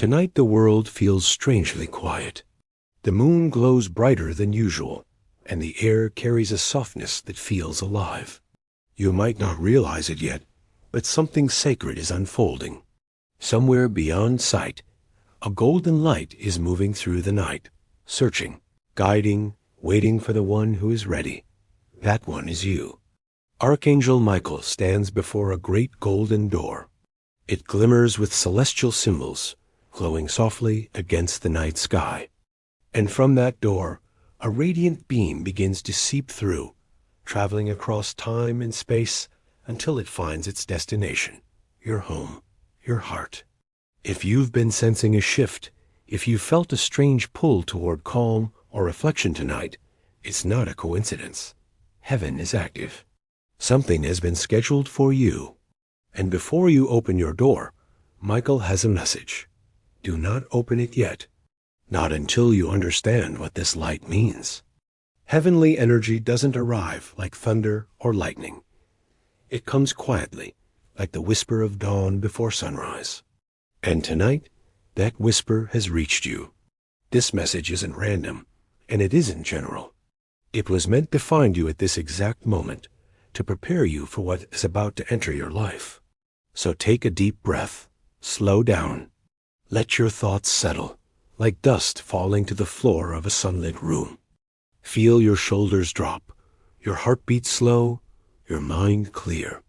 Tonight the world feels strangely quiet. The moon glows brighter than usual, and the air carries a softness that feels alive. You might not realize it yet, but something sacred is unfolding. Somewhere beyond sight, a golden light is moving through the night, searching, guiding, waiting for the one who is ready. That one is you. Archangel Michael stands before a great golden door. It glimmers with celestial symbols, glowing softly against the night sky. And from that door, a radiant beam begins to seep through, traveling across time and space until it finds its destination, your home, your heart. If you've been sensing a shift, if you felt a strange pull toward calm or reflection tonight, it's not a coincidence. Heaven is active. Something has been scheduled for you. And before you open your door, Michael has a message. Do not open it yet. Not until you understand what this light means. Heavenly energy doesn't arrive like thunder or lightning. It comes quietly, like the whisper of dawn before sunrise. And tonight, that whisper has reached you. This message isn't random, and it isn't general. It was meant to find you at this exact moment, to prepare you for what is about to enter your life. So take a deep breath, slow down. Let your thoughts settle, like dust falling to the floor of a sunlit room. Feel your shoulders drop, your heartbeat slow, your mind clear.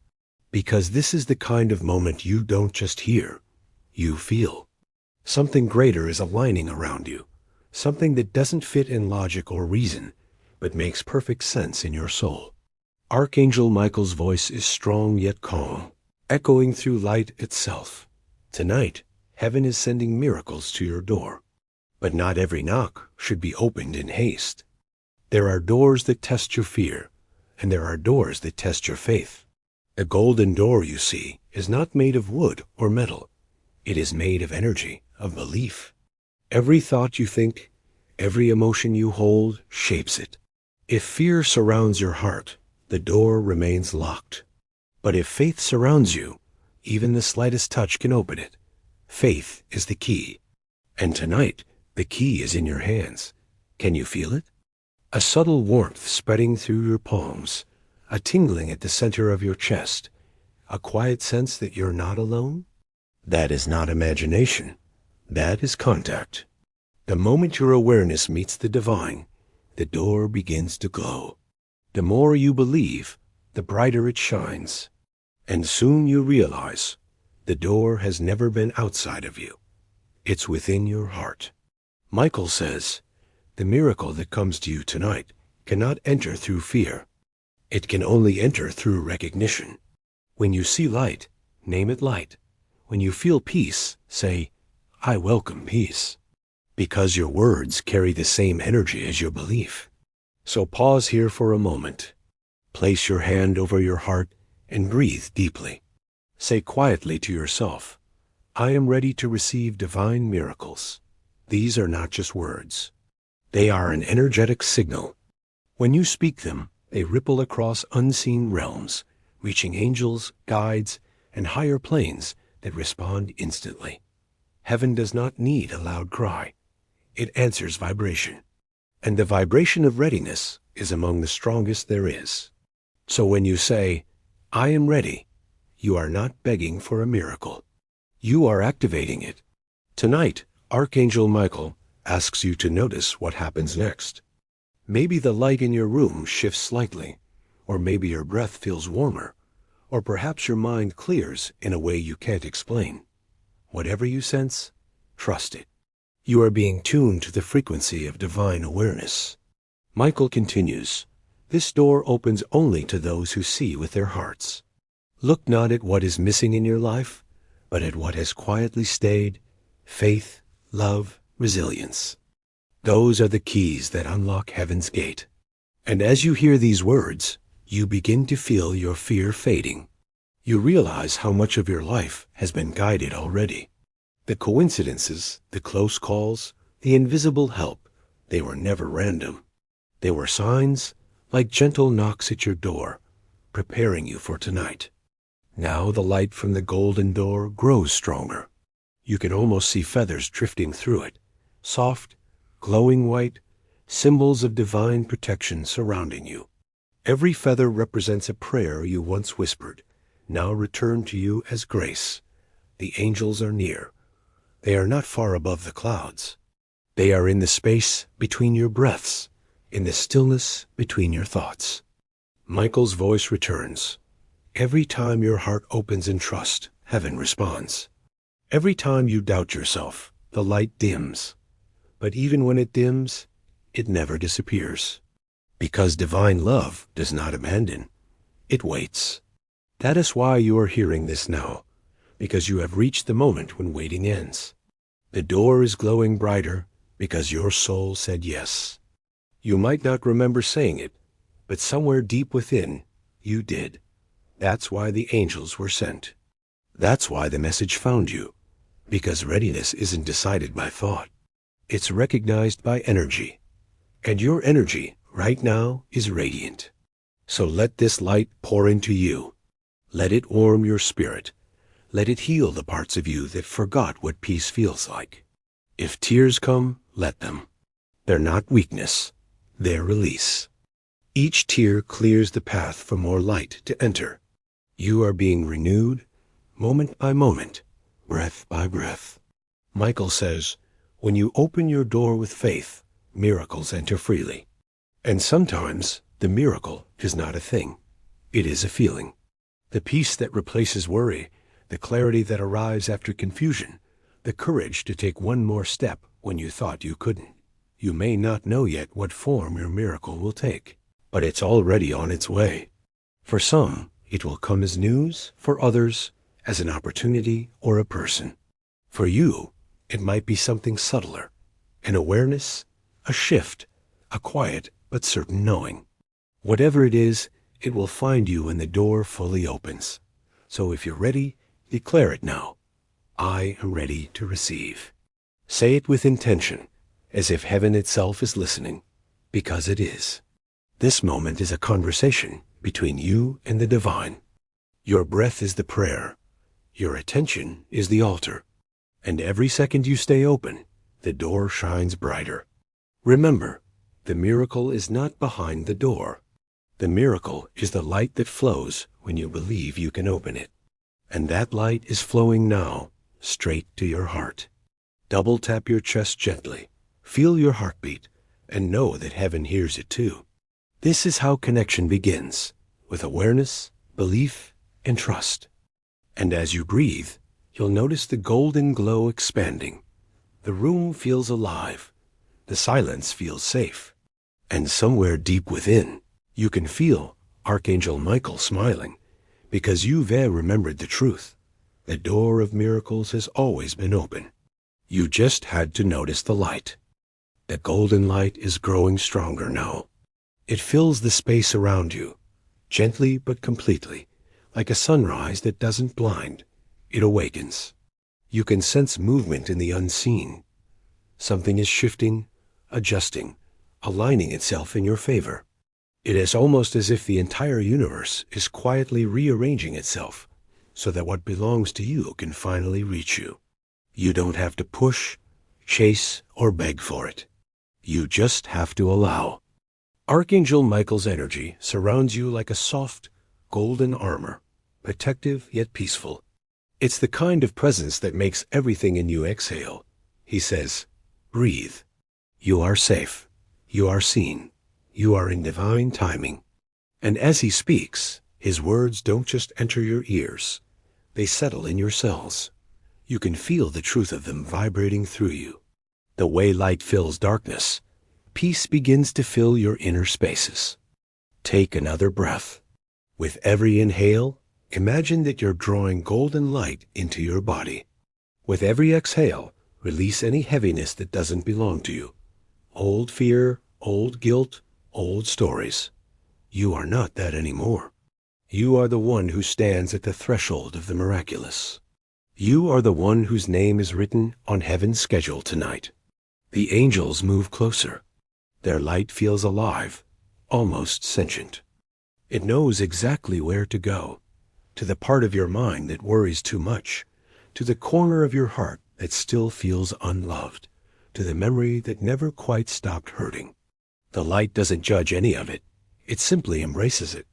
Because this is the kind of moment you don't just hear, you feel. Something greater is aligning around you, something that doesn't fit in logic or reason, but makes perfect sense in your soul. Archangel Michael's voice is strong yet calm, echoing through light itself. Tonight, heaven is sending miracles to your door. But not every knock should be opened in haste. There are doors that test your fear, and there are doors that test your faith. The golden door, you see, is not made of wood or metal. It is made of energy, of belief. Every thought you think, every emotion you hold, shapes it. If fear surrounds your heart, the door remains locked. But if faith surrounds you, even the slightest touch can open it. Faith is the key. And tonight, the key is in your hands. Can you feel it? A subtle warmth spreading through your palms, a tingling at the center of your chest, a quiet sense that you're not alone? That is not imagination. That is contact. The moment your awareness meets the divine, the door begins to glow. The more you believe, the brighter it shines. And soon you realize the door has never been outside of you. It's within your heart. Michael says, the miracle that comes to you tonight cannot enter through fear. It can only enter through recognition. When you see light, name it light. When you feel peace, say, I welcome peace. Because your words carry the same energy as your belief. So pause here for a moment. Place your hand over your heart and breathe deeply. Say quietly to yourself, I am ready to receive divine miracles. These are not just words. They are an energetic signal. When you speak them, they ripple across unseen realms, reaching angels, guides, and higher planes that respond instantly. Heaven does not need a loud cry. It answers vibration. And the vibration of readiness is among the strongest there is. So when you say, I am ready, you are not begging for a miracle. You are activating it. Tonight, Archangel Michael asks you to notice what happens next. Maybe the light in your room shifts slightly, or maybe your breath feels warmer, or perhaps your mind clears in a way you can't explain. Whatever you sense, trust it. You are being tuned to the frequency of divine awareness. Michael continues, this door opens only to those who see with their hearts. Look not at what is missing in your life, but at what has quietly stayed, faith, love, resilience. Those are the keys that unlock heaven's gate. And as you hear these words, you begin to feel your fear fading. You realize how much of your life has been guided already. The coincidences, the close calls, the invisible help, they were never random. They were signs, like gentle knocks at your door, preparing you for tonight. Now the light from the golden door grows stronger. You can almost see feathers drifting through it, soft, glowing white, symbols of divine protection surrounding you. Every feather represents a prayer you once whispered, now returned to you as grace. The angels are near. They are not far above the clouds. They are in the space between your breaths, in the stillness between your thoughts. Michael's voice returns. Every time your heart opens in trust, heaven responds. Every time you doubt yourself, the light dims. But even when it dims, it never disappears. Because divine love does not abandon. It waits. That is why you are hearing this now, because you have reached the moment when waiting ends. The door is glowing brighter because your soul said yes. You might not remember saying it, but somewhere deep within, you did. That's why the angels were sent. That's why the message found you, because readiness isn't decided by thought. It's recognized by energy. And your energy, right now, is radiant. So let this light pour into you. Let it warm your spirit. Let it heal the parts of you that forgot what peace feels like. If tears come, let them. They're not weakness. They're release. Each tear clears the path for more light to enter. You are being renewed, moment by moment, breath by breath. Michael says, when you open your door with faith, miracles enter freely. And sometimes the miracle is not a thing. It is a feeling. The peace that replaces worry, the clarity that arrives after confusion, the courage to take one more step when you thought you couldn't. You may not know yet what form your miracle will take, but it's already on its way. For some, it will come as news, for others, as an opportunity or a person. For you, it might be something subtler, an awareness, a shift, a quiet but certain knowing. Whatever it is, it will find you when the door fully opens. So if you're ready, declare it now. I am ready to receive. Say it with intention, as if heaven itself is listening, because it is. This moment is a conversation between you and the divine. Your breath is the prayer. Your attention is the altar. And every second you stay open, the door shines brighter. Remember, the miracle is not behind the door. The miracle is the light that flows when you believe you can open it. And that light is flowing now, straight to your heart. Double tap your chest gently. Feel your heartbeat, and know that heaven hears it too. This is how connection begins, with awareness, belief, and trust. And as you breathe, you'll notice the golden glow expanding. The room feels alive. The silence feels safe. And somewhere deep within, you can feel Archangel Michael smiling, because you've remembered the truth. The door of miracles has always been open. You just had to notice the light. The golden light is growing stronger now. It fills the space around you, gently but completely, like a sunrise that doesn't blind. It awakens. You can sense movement in the unseen. Something is shifting, adjusting, aligning itself in your favor. It is almost as if the entire universe is quietly rearranging itself so that what belongs to you can finally reach you. You don't have to push, chase, or beg for it. You just have to allow. Archangel Michael's energy surrounds you like a soft, golden armor, protective yet peaceful. It's the kind of presence that makes everything in you exhale. He says, breathe. You are safe. You are seen. You are in divine timing. And as he speaks, his words don't just enter your ears. They settle in your cells. You can feel the truth of them vibrating through you. The way light fills darkness, peace begins to fill your inner spaces. Take another breath. With every inhale, imagine that you're drawing golden light into your body. With every exhale, release any heaviness that doesn't belong to you. Old fear, old guilt, old stories. You are not that anymore. You are the one who stands at the threshold of the miraculous. You are the one whose name is written on heaven's schedule tonight. The angels move closer. Their light feels alive, almost sentient. It knows exactly where to go, to the part of your mind that worries too much, to the corner of your heart that still feels unloved, to the memory that never quite stopped hurting. The light doesn't judge any of it. It simply embraces it.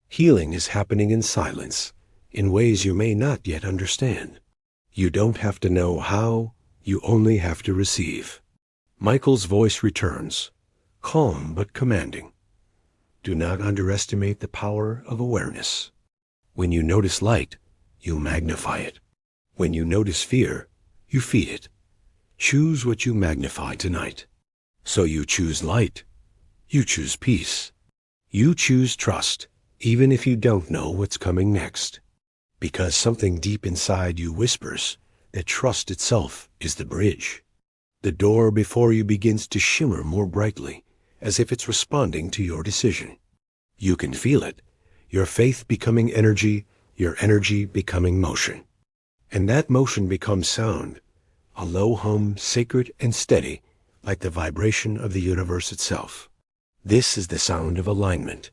Healing is happening in silence, in ways you may not yet understand. You don't have to know how, you only have to receive. Michael's voice returns, calm but commanding. Do not underestimate the power of awareness. When you notice light, you magnify it. When you notice fear, you feed it. Choose what you magnify tonight. So you choose light. You choose peace. You choose trust, even if you don't know what's coming next. Because something deep inside you whispers that trust itself is the bridge. The door before you begins to shimmer more brightly, as if it's responding to your decision. You can feel it, your faith becoming energy, your energy becoming motion. And that motion becomes sound, a low hum, sacred and steady, like the vibration of the universe itself. This is the sound of alignment,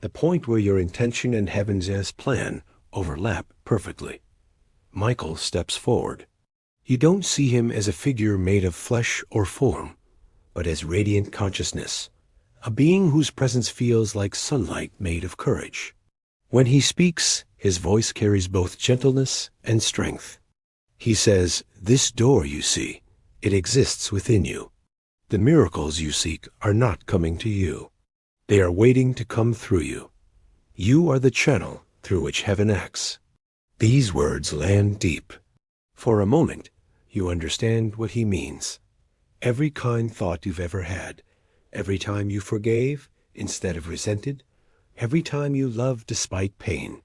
the point where your intention and heaven's plan overlap perfectly. Michael steps forward. You don't see him as a figure made of flesh or form, but as radiant consciousness, a being whose presence feels like sunlight made of courage. When he speaks, his voice carries both gentleness and strength. He says, "This door you see, it exists within you. The miracles you seek are not coming to you. They are waiting to come through you. You are the channel through which heaven acts." These words land deep. For a moment, you understand what he means. Every kind thought you've ever had, every time you forgave instead of resented, every time you loved despite pain,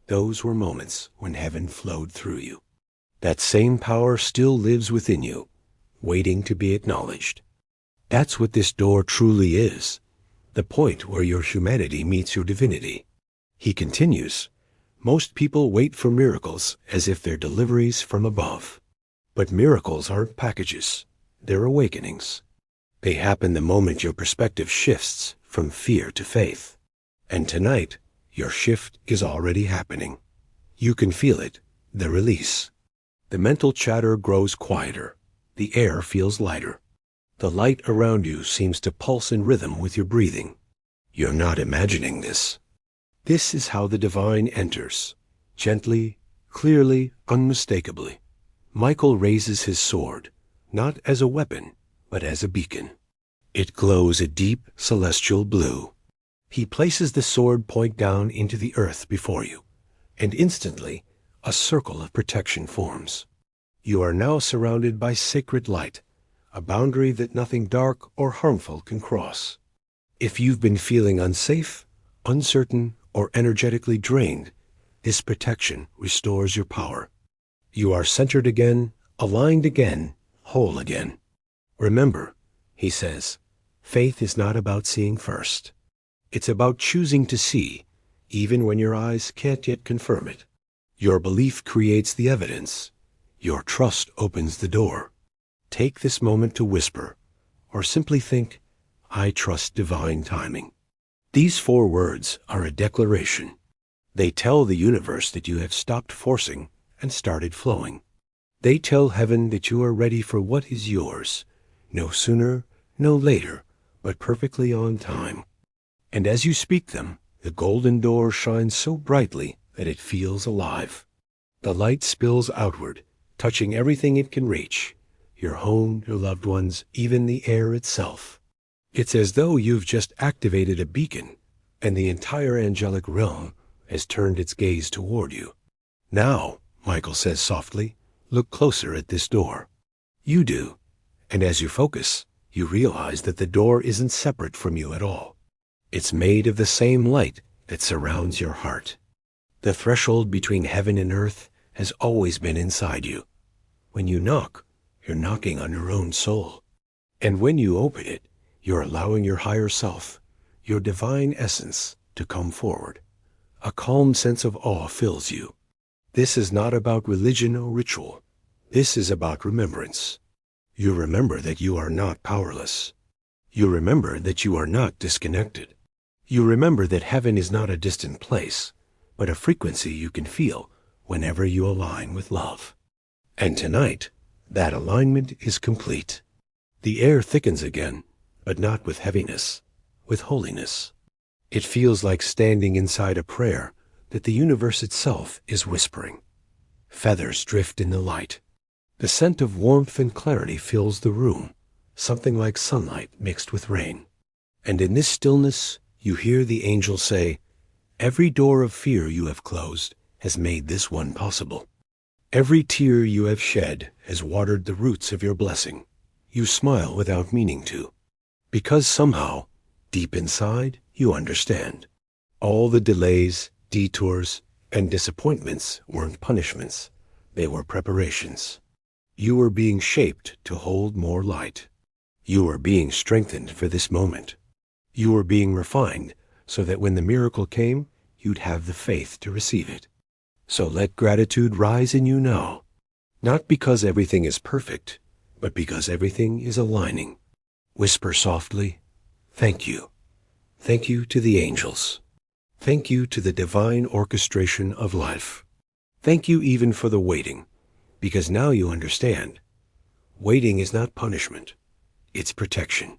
those were moments when heaven flowed through you. That same power still lives within you, waiting to be acknowledged. That's what this door truly is, the point where your humanity meets your divinity. He continues, most people wait for miracles as if they're deliveries from above. But miracles aren't packages, they're awakenings. They happen the moment your perspective shifts from fear to faith. And tonight, your shift is already happening. You can feel it, the release. The mental chatter grows quieter. The air feels lighter. The light around you seems to pulse in rhythm with your breathing. You're not imagining this. This is how the divine enters, gently, clearly, unmistakably. Michael raises his sword, not as a weapon, but as a beacon. It glows a deep, celestial blue. He places the sword point down into the earth before you, and instantly, a circle of protection forms. You are now surrounded by sacred light, a boundary that nothing dark or harmful can cross. If you've been feeling unsafe, uncertain, or energetically drained, this protection restores your power. You are centered again, aligned again, whole again. Remember, he says, faith is not about seeing first. It's about choosing to see, even when your eyes can't yet confirm it. Your belief creates the evidence. Your trust opens the door. Take this moment to whisper, or simply think, I trust divine timing. These 4 words are a declaration. They tell the universe that you have stopped forcing and started flowing. They tell heaven that you are ready for what is yours, no sooner, no later, but perfectly on time. And as you speak them, the golden door shines so brightly that it feels alive. The light spills outward, touching everything it can reach, your home, your loved ones, even the air itself. It's as though you've just activated a beacon, and the entire angelic realm has turned its gaze toward you. Now, Michael says softly, look closer at this door. You do, and as you focus, you realize that the door isn't separate from you at all. It's made of the same light that surrounds your heart. The threshold between heaven and earth has always been inside you. When you knock, you're knocking on your own soul. And when you open it, you're allowing your higher self, your divine essence, to come forward. A calm sense of awe fills you. This is not about religion or ritual. This is about remembrance. You remember that you are not powerless. You remember that you are not disconnected. You remember that heaven is not a distant place, but a frequency you can feel whenever you align with love. And tonight, That alignment is complete. The air thickens again, but not with heaviness, with holiness. It feels like standing inside a prayer that the universe itself is whispering. Feathers drift in the light. The scent of warmth and clarity fills the room, something like sunlight mixed with rain. And in this stillness, you hear the angel say, "Every door of fear you have closed has made this one possible. Every tear you have shed has watered the roots of your blessing. You smile without meaning to, because somehow, deep inside, you understand. All the delays, detours, and disappointments weren't punishments. They were preparations. You were being shaped to hold more light. You were being strengthened for this moment. You were being refined so that when the miracle came, you'd have the faith to receive it. So let gratitude rise in you now, not because everything is perfect, but because everything is aligning. Whisper softly, 'Thank you. Thank you to the angels. Thank you to the divine orchestration of life. Thank you even for the waiting, because now you understand. Waiting is not punishment. It's protection.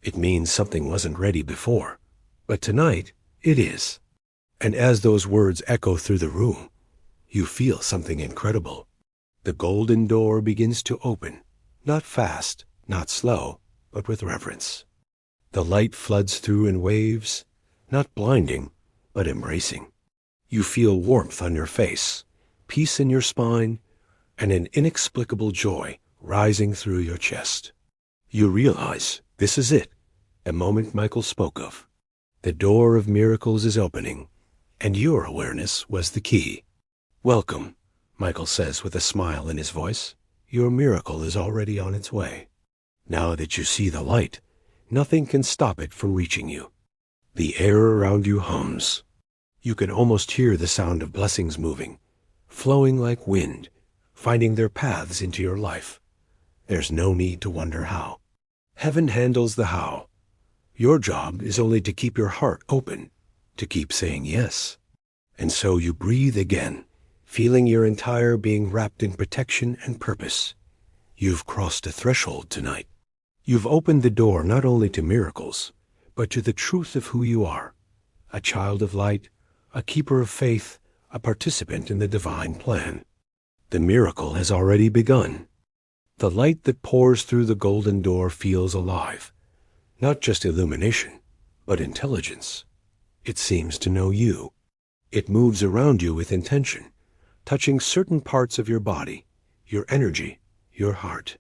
It means something wasn't ready before, but tonight it is.' And as those words echo through the room, you feel something incredible. The golden door begins to open, not fast, not slow, but with reverence. The light floods through in waves, not blinding, but embracing. You feel warmth on your face, peace in your spine, and an inexplicable joy rising through your chest. You realize this is it, the moment Michael spoke of. The door of miracles is opening, and your awareness was the key. "Welcome," Michael says with a smile in his voice. "Your miracle is already on its way. Now that you see the light, nothing can stop it from reaching you." The air around you hums. You can almost hear the sound of blessings moving, flowing like wind, finding their paths into your life. There's no need to wonder how. Heaven handles the how. Your job is only to keep your heart open, to keep saying yes. And so you breathe again, feeling your entire being wrapped in protection and purpose. You've crossed a threshold tonight. You've opened the door not only to miracles, but to the truth of who you are, a child of light, a keeper of faith, a participant in the divine plan. The miracle has already begun. The light that pours through the golden door feels alive, not just illumination, but intelligence. It seems to know you. It moves around you with intention, touching certain parts of your body, your energy, your heart.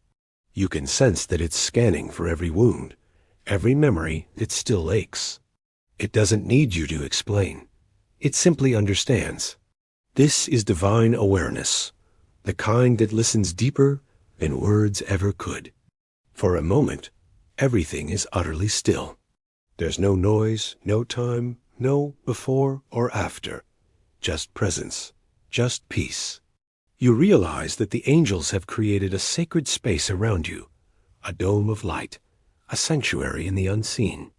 You can sense that it's scanning for every wound, every memory that still aches. It doesn't need you to explain. It simply understands. This is divine awareness, the kind that listens deeper than words ever could. For a moment, everything is utterly still. There's no noise, no time, no before or after. Just presence, just peace. You realize that the angels have created a sacred space around you, a dome of light, a sanctuary in the unseen.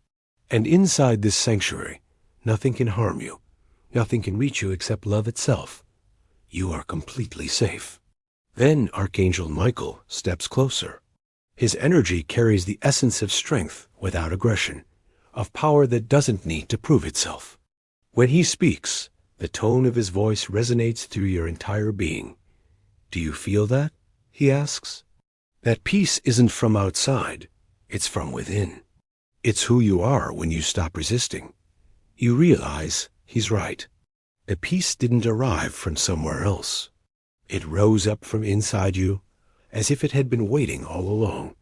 And inside this sanctuary, nothing can harm you. Nothing can reach you except love itself. You are completely safe. Then Archangel Michael steps closer. His energy carries the essence of strength without aggression, of power that doesn't need to prove itself. When he speaks, the tone of his voice resonates through your entire being. "Do you feel that?" he asks. That peace isn't from outside, it's from within. It's who you are when you stop resisting. You realize he's right. The peace didn't arrive from somewhere else. It rose up from inside you, as if it had been waiting all along,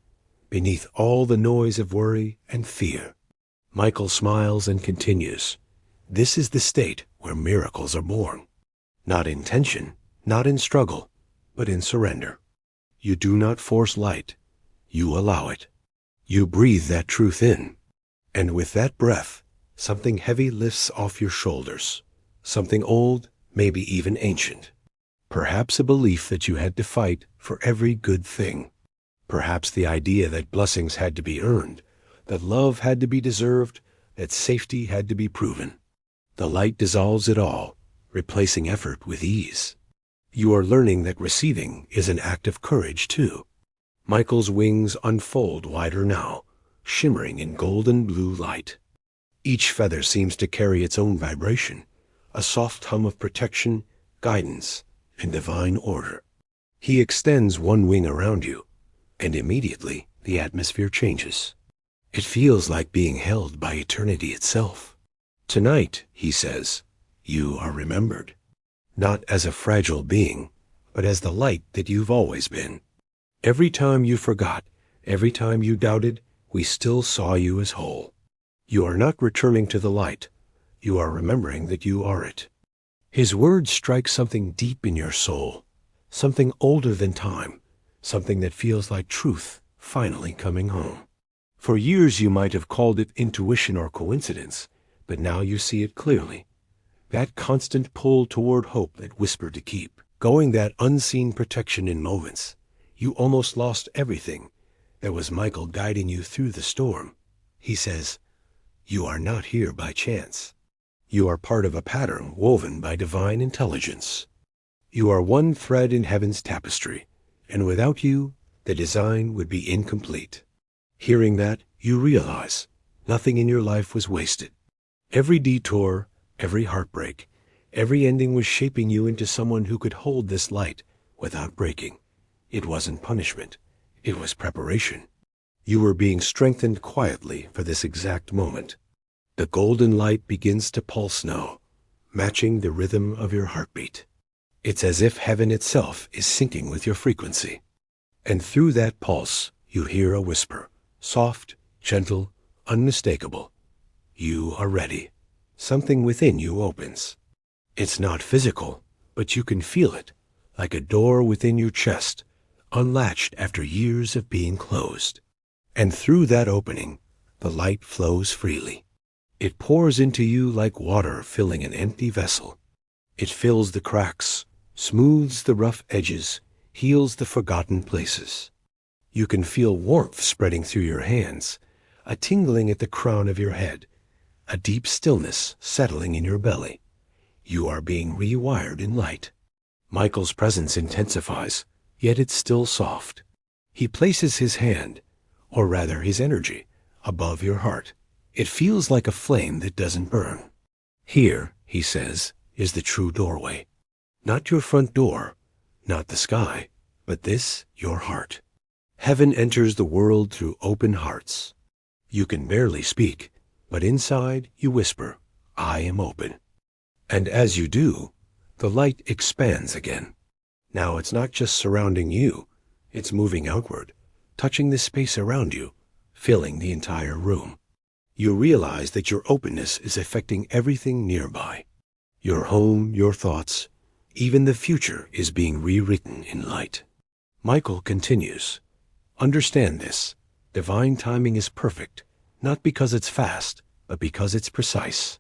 beneath all the noise of worry and fear. Michael smiles and continues. This is the state where miracles are born. Not in tension, not in struggle, but in surrender. You do not force light. You allow it. You breathe that truth in. And with that breath, something heavy lifts off your shoulders. Something old, maybe even ancient. Perhaps a belief that you had to fight for every good thing. Perhaps the idea that blessings had to be earned, that love had to be deserved, that safety had to be proven. The light dissolves it all, replacing effort with ease. You are learning that receiving is an act of courage too. Michael's wings unfold wider now, shimmering in golden blue light. Each feather seems to carry its own vibration, a soft hum of protection, guidance, and divine order. He extends one wing around you, and immediately the atmosphere changes. It feels like being held by eternity itself. Tonight, he says, you are remembered, not as a fragile being, but as the light that you've always been. Every time you forgot, every time you doubted, we still saw you as whole. You are not returning to the light. You are remembering that you are it. His words strike something deep in your soul, something older than time, something that feels like truth finally coming home. For years you might have called it intuition or coincidence, but now you see it clearly. That constant pull toward hope that whispered to keep, going that unseen protection in moments. You almost lost everything. There was Michael guiding you through the storm. He says, you are not here by chance. You are part of a pattern woven by divine intelligence. You are one thread in heaven's tapestry, and without you, the design would be incomplete. Hearing that, you realize nothing in your life was wasted. Every detour, every heartbreak, every ending was shaping you into someone who could hold this light without breaking. It wasn't punishment. It was preparation. You were being strengthened quietly for this exact moment. The golden light begins to pulse now, matching the rhythm of your heartbeat. It's as if heaven itself is syncing with your frequency. And through that pulse, you hear a whisper, soft, gentle, unmistakable. You are ready. Something within you opens. It's not physical, but you can feel it, like a door within your chest, unlatched after years of being closed. And through that opening, the light flows freely. It pours into you like water filling an empty vessel. It fills the cracks, smooths the rough edges, heals the forgotten places. You can feel warmth spreading through your hands, a tingling at the crown of your head, a deep stillness settling in your belly. You are being rewired in light. Michael's presence intensifies, yet it's still soft. He places his hand, or rather his energy, above your heart. It feels like a flame that doesn't burn. Here, he says, is the true doorway. Not your front door, not the sky, but this, your heart. Heaven enters the world through open hearts. You can barely speak, but inside you whisper, I am open. And as you do, the light expands again. Now it's not just surrounding you, it's moving outward, touching the space around you, filling the entire room. You realize that your openness is affecting everything nearby. Your home, your thoughts, even the future is being rewritten in light. Michael continues, understand this. Divine timing is perfect, not because it's fast, but because it's precise.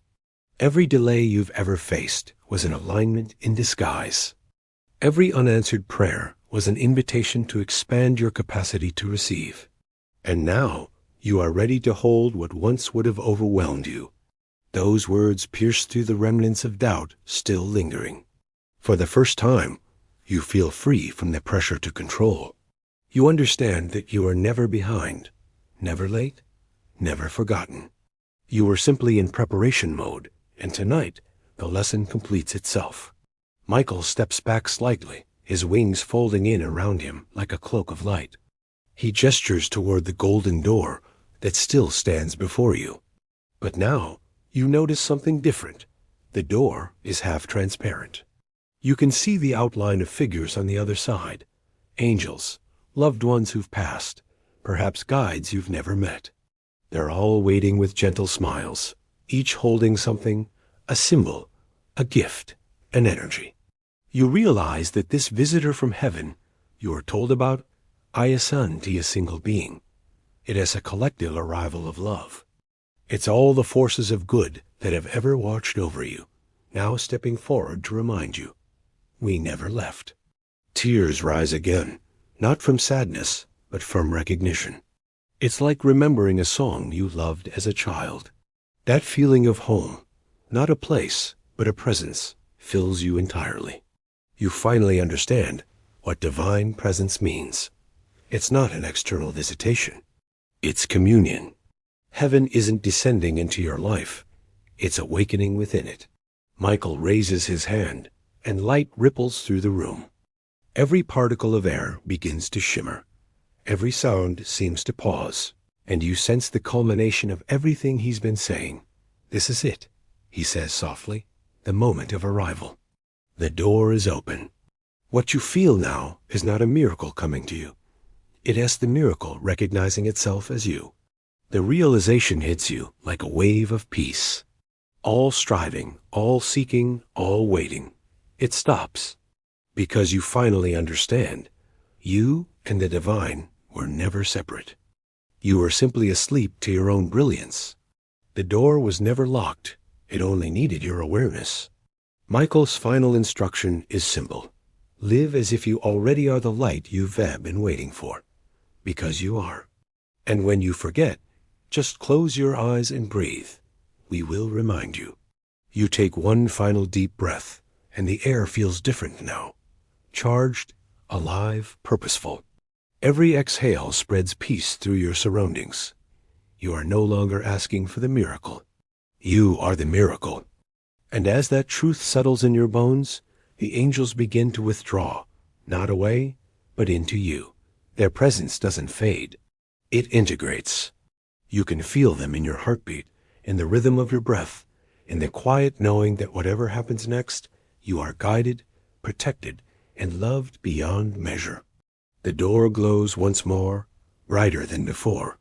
Every delay you've ever faced was an alignment in disguise. Every unanswered prayer was an invitation to expand your capacity to receive. And now you are ready to hold what once would have overwhelmed you. Those words pierce through the remnants of doubt still lingering. For the first time, you feel free from the pressure to control. You understand that you are never behind, never late, never forgotten. You were simply in preparation mode, and tonight the lesson completes itself. Michael steps back slightly, his wings folding in around him like a cloak of light. He gestures toward the golden door that still stands before you. But now you notice something different. The door is half transparent. You can see the outline of figures on the other side. Angels, loved ones who've passed, perhaps guides you've never met. They're all waiting with gentle smiles, each holding something, a symbol, a gift, an energy. You realize that this visitor from heaven you are told about, Ayasan to a single being. It is a collective arrival of love. It's all the forces of good that have ever watched over you, now stepping forward to remind you, we never left. Tears rise again, not from sadness, but from recognition. It's like remembering a song you loved as a child. That feeling of home, not a place, but a presence, fills you entirely. You finally understand what divine presence means. It's not an external visitation. It's communion. Heaven isn't descending into your life. It's awakening within it. Michael raises his hand, and light ripples through the room. Every particle of air begins to shimmer. Every sound seems to pause, and you sense the culmination of everything he's been saying. This is it, he says softly, the moment of arrival. The door is open. What you feel now is not a miracle coming to you. It is the miracle recognizing itself as you. The realization hits you like a wave of peace. All striving, all seeking, all waiting. It stops. Because you finally understand, you and the divine were never separate. You were simply asleep to your own brilliance. The door was never locked. It only needed your awareness. Michael's final instruction is simple. Live as if you already are the light you've been waiting for. Because you are. And when you forget, just close your eyes and breathe. We will remind you. You take one final deep breath, and the air feels different now. Charged, alive, purposeful. Every exhale spreads peace through your surroundings. You are no longer asking for the miracle. You are the miracle. And as that truth settles in your bones, the angels begin to withdraw, not away, but into you. Their presence doesn't fade. It integrates. You can feel them in your heartbeat, in the rhythm of your breath, in the quiet knowing that whatever happens next, you are guided, protected, and loved beyond measure. The door glows once more, brighter than before.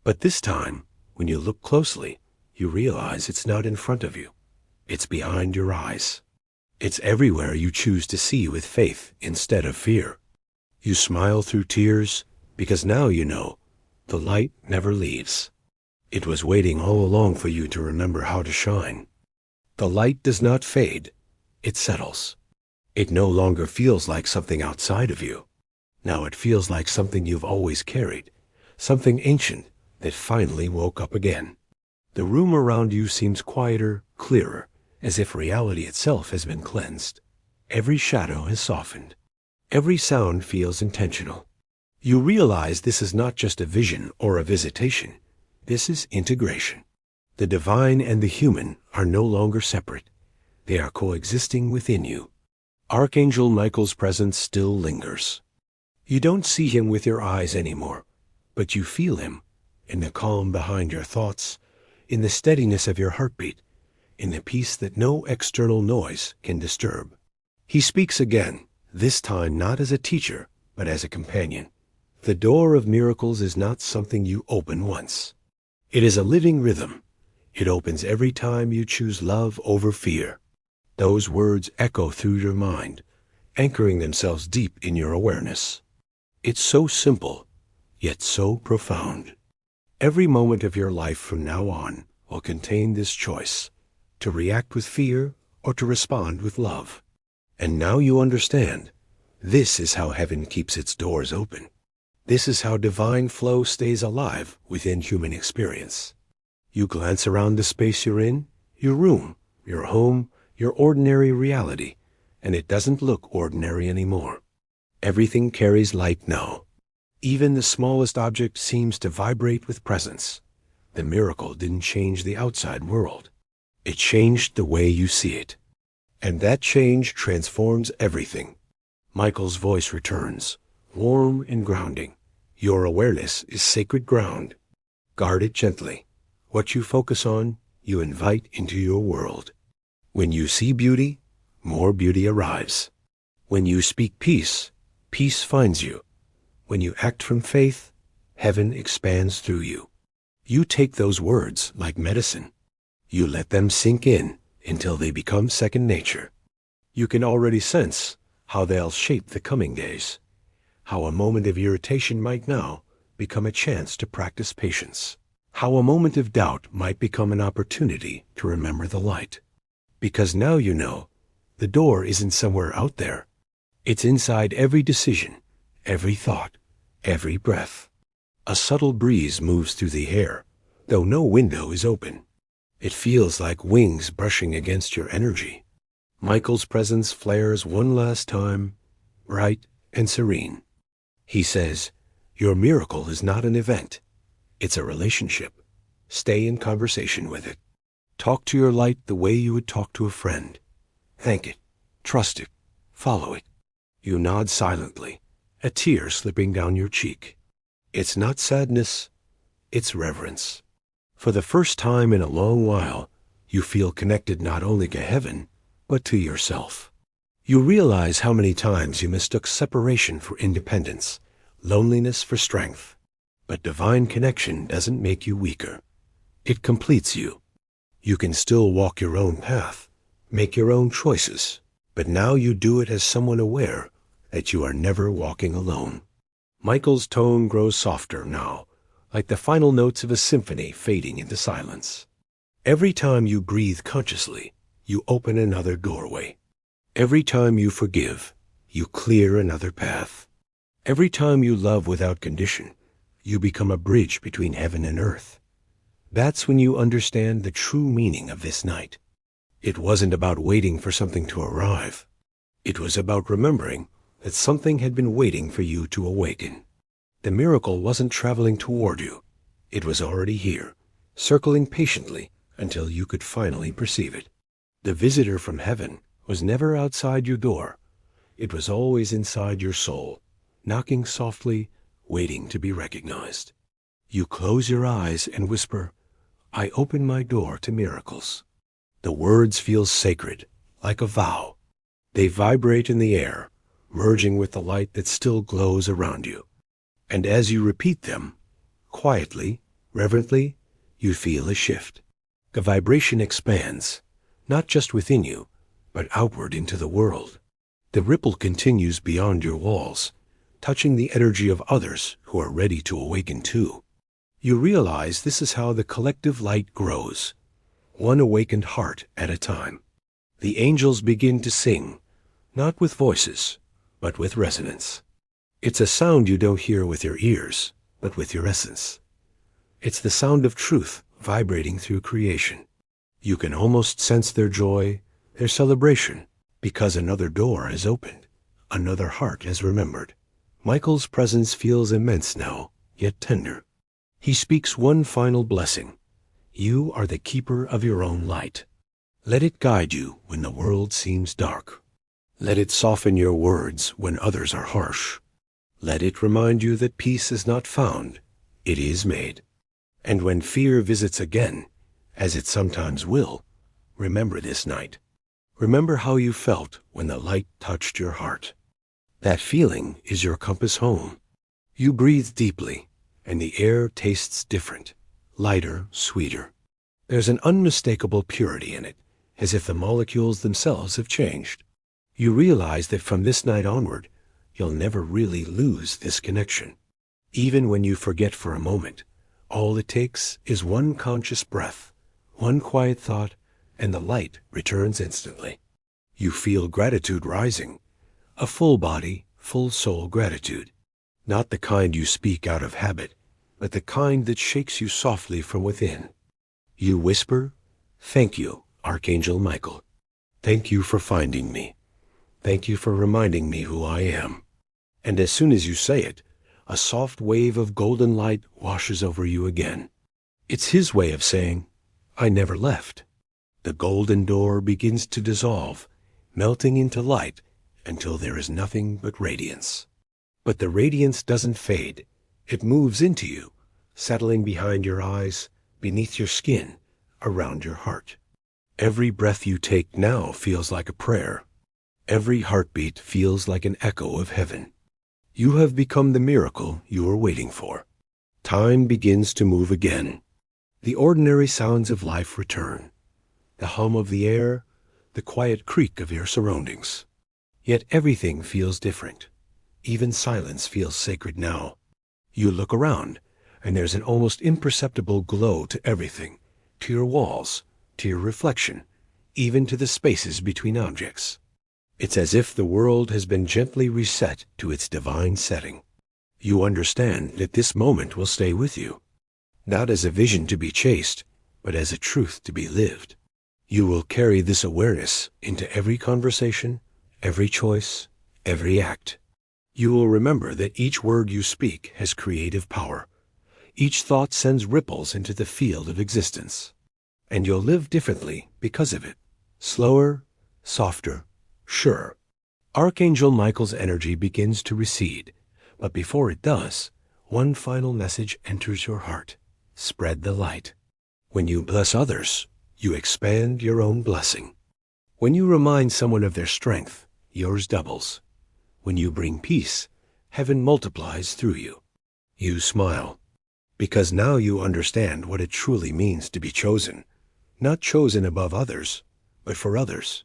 But this time, when you look closely, you realize it's not in front of you. It's behind your eyes. It's everywhere you choose to see with faith instead of fear. You smile through tears because now you know the light never leaves. It was waiting all along for you to remember how to shine. The light does not fade. It settles. It no longer feels like something outside of you. Now it feels like something you've always carried, something ancient that finally woke up again. The room around you seems quieter, clearer, as if reality itself has been cleansed. Every shadow has softened. Every sound feels intentional. You realize this is not just a vision or a visitation. This is integration. The divine and the human are no longer separate. They are coexisting within you. Archangel Michael's presence still lingers. You don't see him with your eyes anymore, but you feel him in the calm behind your thoughts, in the steadiness of your heartbeat, in the peace that no external noise can disturb. He speaks again, this time not as a teacher, but as a companion. The door of miracles is not something you open once. It is a living rhythm. It opens every time you choose love over fear. Those words echo through your mind, anchoring themselves deep in your awareness. It's so simple, yet so profound. Every moment of your life from now on will contain this choice, to react with fear or to respond with love. And now you understand. This is how heaven keeps its doors open. This is how divine flow stays alive within human experience. You glance around the space you're in, your room, your home, your ordinary reality, and it doesn't look ordinary anymore. Everything carries light now. Even the smallest object seems to vibrate with presence. The miracle didn't change the outside world. It changed the way you see it. And that change transforms everything. Michael's voice returns, warm and grounding. Your awareness is sacred ground. Guard it gently. What you focus on, you invite into your world. When you see beauty, more beauty arrives. When you speak peace, peace finds you. When you act from faith, heaven expands through you. You take those words like medicine. You let them sink in until they become second nature. You can already sense how they'll shape the coming days. How a moment of irritation might now become a chance to practice patience. How a moment of doubt might become an opportunity to remember the light. Because now you know, the door isn't somewhere out there. It's inside every decision, every thought, every breath. A subtle breeze moves through the air, though no window is open. It feels like wings brushing against your energy. Michael's presence flares one last time, bright and serene. He says, Your miracle is not an event. It's a relationship. Stay in conversation with it. Talk to your light the way you would talk to a friend. Thank it. Trust it. Follow it. You nod silently, a tear slipping down your cheek. It's not sadness. It's reverence. For the first time in a long while, you feel connected not only to heaven, but to yourself. You realize how many times you mistook separation for independence, loneliness for strength. But divine connection doesn't make you weaker. It completes you. You can still walk your own path, make your own choices, but now you do it as someone aware that you are never walking alone. Michael's tone grows softer now, like the final notes of a symphony fading into silence. Every time you breathe consciously, you open another doorway. Every time you forgive, you clear another path. Every time you love without condition, you become a bridge between heaven and earth. That's when you understand the true meaning of this night. It wasn't about waiting for something to arrive. It was about remembering that something had been waiting for you to awaken. The miracle wasn't traveling toward you. It was already here, circling patiently until you could finally perceive it. The visitor from heaven was never outside your door. It was always inside your soul, knocking softly, waiting to be recognized. You close your eyes and whisper, "I open my door to miracles." The words feel sacred, like a vow. They vibrate in the air, merging with the light that still glows around you. And as you repeat them, quietly, reverently, you feel a shift. The vibration expands, not just within you, but outward into the world. The ripple continues beyond your walls, touching the energy of others who are ready to awaken too. You realize this is how the collective light grows, one awakened heart at a time. The angels begin to sing, not with voices, but with resonance. It's a sound you don't hear with your ears, but with your essence. It's the sound of truth vibrating through creation. You can almost sense their joy, their celebration, because another door has opened, another heart has remembered. Michael's presence feels immense now, yet tender. He speaks one final blessing. You are the keeper of your own light. Let it guide you when the world seems dark. Let it soften your words when others are harsh. Let it remind you that peace is not found, it is made. And when fear visits again, as it sometimes will, remember this night. Remember how you felt when the light touched your heart. That feeling is your compass home. You breathe deeply, and the air tastes different, lighter, sweeter. There's an unmistakable purity in it, as if the molecules themselves have changed. You realize that from this night onward, you'll never really lose this connection. Even when you forget for a moment, all it takes is one conscious breath, one quiet thought, and the light returns instantly. You feel gratitude rising, a full body, full soul gratitude. Not the kind you speak out of habit, but the kind that shakes you softly from within. You whisper, "Thank you, Archangel Michael. Thank you for finding me. Thank you for reminding me who I am." And as soon as you say it, a soft wave of golden light washes over you again. It's his way of saying, "I never left." The golden door begins to dissolve, melting into light until there is nothing but radiance. But the radiance doesn't fade. It moves into you, settling behind your eyes, beneath your skin, around your heart. Every breath you take now feels like a prayer. Every heartbeat feels like an echo of heaven. You have become the miracle you were waiting for. Time begins to move again. The ordinary sounds of life return. The hum of the air, the quiet creak of your surroundings. Yet everything feels different. Even silence feels sacred now. You look around, and there's an almost imperceptible glow to everything, to your walls, to your reflection, even to the spaces between objects. It's as if the world has been gently reset to its divine setting. You understand that this moment will stay with you, not as a vision to be chased, but as a truth to be lived. You will carry this awareness into every conversation, every choice, every act. You will remember that each word you speak has creative power. Each thought sends ripples into the field of existence. And you'll live differently because of it. Slower, softer, surer. Archangel Michael's energy begins to recede, but before it does, one final message enters your heart. Spread the light. When you bless others, you expand your own blessing. When you remind someone of their strength, yours doubles. When you bring peace, heaven multiplies through you. You smile, because now you understand what it truly means to be chosen. Not chosen above others, but for others.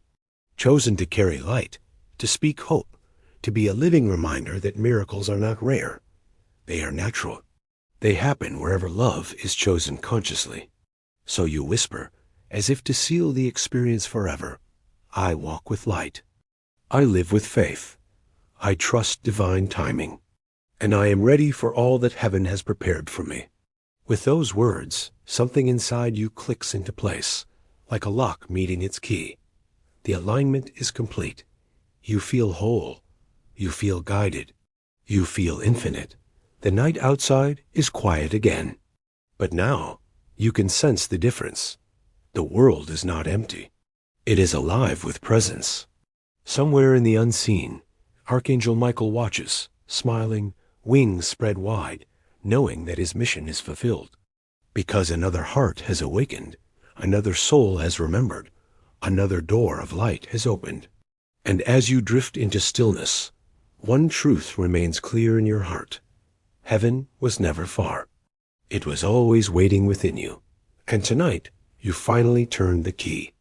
Chosen to carry light, to speak hope, to be a living reminder that miracles are not rare. They are natural. They happen wherever love is chosen consciously. So you whisper, as if to seal the experience forever, I walk with light. I live with faith. I trust divine timing. And I am ready for all that heaven has prepared for me. With those words, something inside you clicks into place, like a lock meeting its key. The alignment is complete. You feel whole. You feel guided. You feel infinite. The night outside is quiet again. But now, you can sense the difference. The world is not empty. It is alive with presence. Somewhere in the unseen, Archangel Michael watches, smiling, wings spread wide, knowing that his mission is fulfilled. Because another heart has awakened, another soul has remembered, another door of light has opened. And as you drift into stillness, one truth remains clear in your heart. Heaven was never far. It was always waiting within you. And tonight, you finally turned the key.